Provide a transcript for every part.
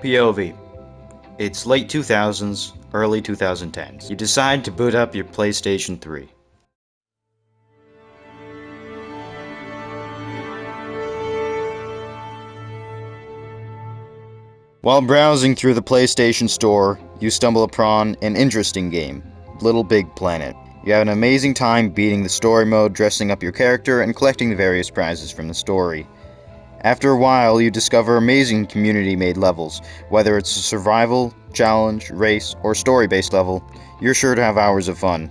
POV. It's late 2000s, early 2010s. You decide to boot up your PlayStation 3. While browsing through the PlayStation Store, you stumble upon an interesting game, Little Big Planet. You have an amazing time beating the story mode, dressing up your character, and collecting the various prizes from the story. After a while, you discover amazing community-made levels. Whether it's a survival, challenge, race, or story-based level, you're sure to have hours of fun.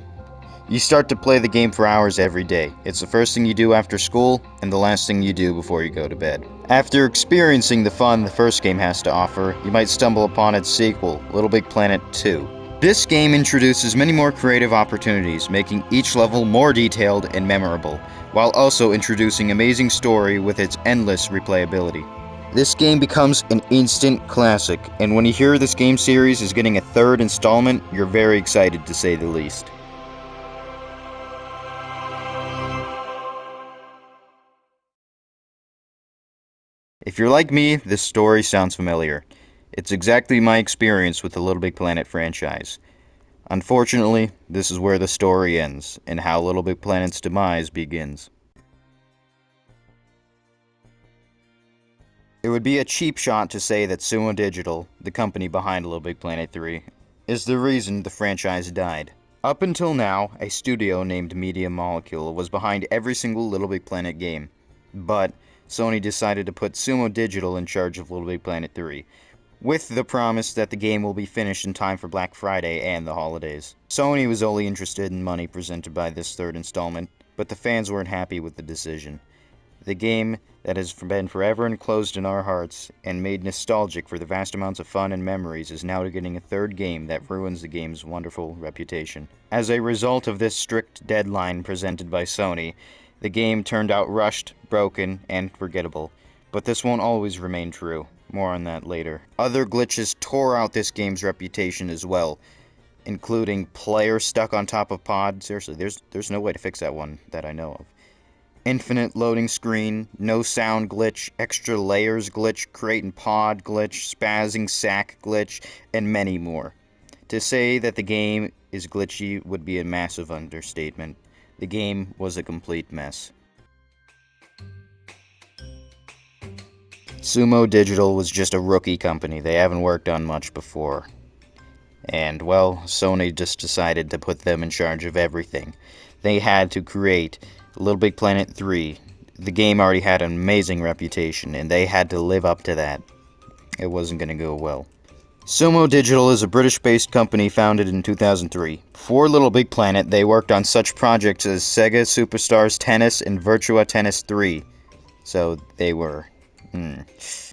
You start to play the game for hours every day. It's the first thing you do after school, and the last thing you do before you go to bed. After experiencing the fun the first game has to offer, you might stumble upon its sequel, Little Big Planet 2. This game introduces many more creative opportunities, making each level more detailed and memorable, while also introducing amazing story with its endless replayability. This game becomes an instant classic, and when you hear this game series is getting a third installment, you're very excited to say the least. If you're like me, this story sounds familiar. It's exactly my experience with the Little Big Planet franchise. Unfortunately, this is where the story ends, and how Little Big Planet's demise begins. It would be a cheap shot to say that Sumo Digital, the company behind Little Big Planet 3, is the reason the franchise died. Up until now, a studio named Media Molecule was behind every single Little Big Planet game, but Sony decided to put Sumo Digital in charge of Little Big Planet 3, with the promise that the game will be finished in time for Black Friday and the holidays. Sony was only interested in money presented by this third installment, but the fans weren't happy with the decision. The game that has been forever enclosed in our hearts and made nostalgic for the vast amounts of fun and memories is now getting a third game that ruins the game's wonderful reputation. As a result of this strict deadline presented by Sony, the game turned out rushed, broken, and forgettable. But this won't always remain true. More on that later. Other glitches tore out this game's reputation as well, including players stuck on top of pod. Seriously, there's no way to fix that one that I know of. Infinite loading screen, no sound glitch, extra layers glitch, creating pod glitch, spazzing sack glitch, and many more. To say that the game is glitchy would be a massive understatement. The game was a complete mess. Sumo Digital was just a rookie company. They haven't worked on much before. And, well, Sony just decided to put them in charge of everything. They had to create Little Big Planet 3. The game already had an amazing reputation, and they had to live up to that. It wasn't going to go well. Sumo Digital is a British-based company founded in 2003. Before Little Big Planet, they worked on such projects as Sega Superstars Tennis and Virtua Tennis 3. So they were...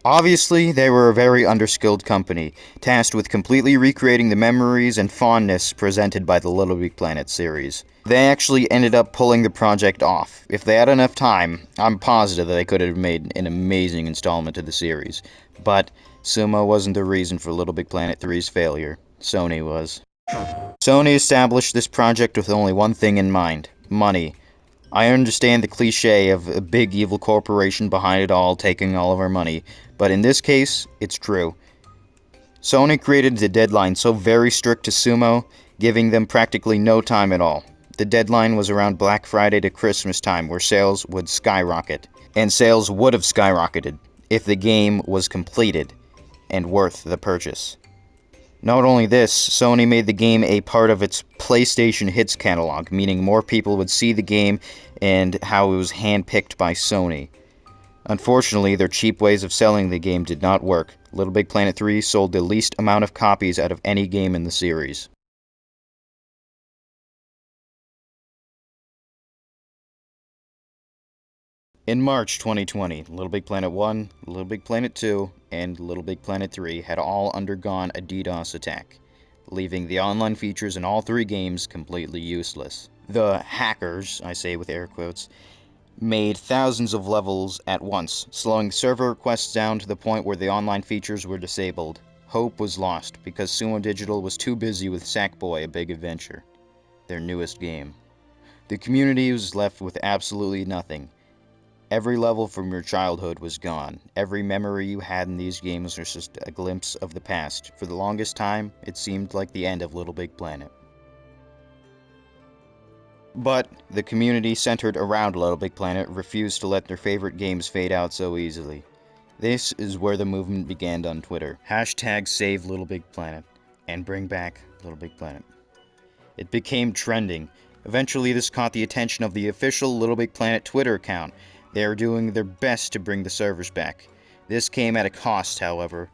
Obviously, they were a very underskilled company, tasked with completely recreating the memories and fondness presented by the Little Big Planet series. They actually ended up pulling the project off. If they had enough time, I'm positive that they could have made an amazing installment to the series. But Sumo wasn't the reason for Little Big Planet 3's failure. Sony was. Sony established this project with only one thing in mind: money. I understand the cliche of a big evil corporation behind it all taking all of our money, but in this case, it's true. Sony created the deadline so very strict to Sumo, giving them practically no time at all. The deadline was around Black Friday to Christmas time, where sales would skyrocket. And sales would have skyrocketed if the game was completed and worth the purchase. Not only this, Sony made the game a part of its PlayStation Hits catalog, meaning more people would see the game and how it was handpicked by Sony. Unfortunately, their cheap ways of selling the game did not work. Little Big Planet 3 sold the least amount of copies out of any game in the series. In March 2020, Little Big Planet 1, Little Big Planet 2, and Little Big Planet 3 had all undergone a DDoS attack, leaving the online features in all three games completely useless. The hackers, I say with air quotes, made thousands of levels at once, slowing server requests down to the point where the online features were disabled. Hope was lost because Sumo Digital was too busy with Sackboy: A Big Adventure, their newest game. The community was left with absolutely nothing. Every level from your childhood was gone. Every memory you had in these games was just a glimpse of the past. For the longest time, it seemed like the end of Little Big Planet. But the community centered around Little Big Planet refused to let their favorite games fade out so easily. This is where the movement began on Twitter. Hashtag save Little Big Planet and bring back Little Big Planet. It became trending. Eventually, this caught the attention of the official Little Big Planet Twitter account. They are doing their best to bring the servers back. This came at a cost, however.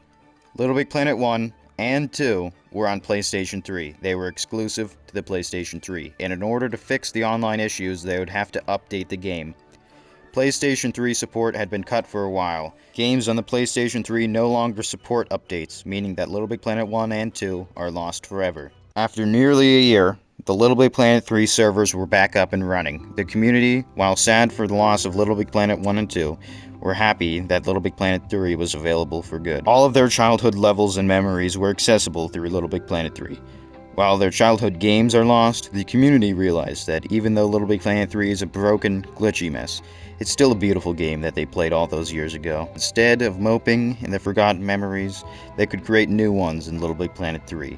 Little Big Planet 1 and 2 were on PlayStation 3. They were exclusive to the PlayStation 3, and in order to fix the online issues, they would have to update the game. PlayStation 3 support had been cut for a while. Games on the PlayStation 3 no longer support updates, meaning that Little Big Planet 1 and 2 are lost forever. After nearly a year, the Little Big Planet 3 servers were back up and running. The community, while sad for the loss of Little Big Planet 1 and 2, were happy that Little Big Planet 3 was available for good. All of their childhood levels and memories were accessible through Little Big Planet 3. While their childhood games are lost, the community realized that even though Little Big Planet 3 is a broken, glitchy mess, it's still a beautiful game that they played all those years ago. Instead of moping in the forgotten memories, they could create new ones in Little Big Planet 3.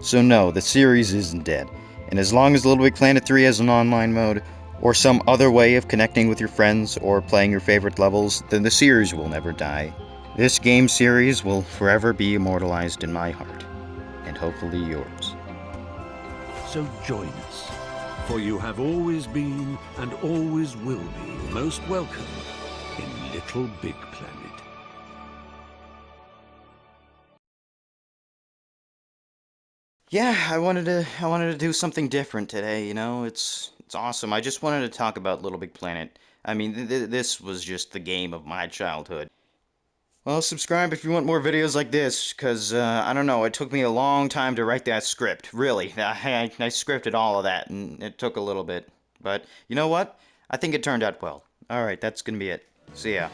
So no, the series isn't dead, and as long as Little Big Planet 3 has an online mode, or some other way of connecting with your friends or playing your favorite levels, then the series will never die. This game series will forever be immortalized in my heart, and hopefully yours. So join us, for you have always been and always will be most welcome in Little Big Planet. Yeah, I wanted to do something different today, you know? It's awesome. I just wanted to talk about Little Big Planet. I mean, this was just the game of my childhood. Well, subscribe if you want more videos like this, because, I don't know, it took me a long time to write that script, really. I scripted all of that, and it took a little bit. But, you know what? I think it turned out well. Alright, that's gonna be it. See ya.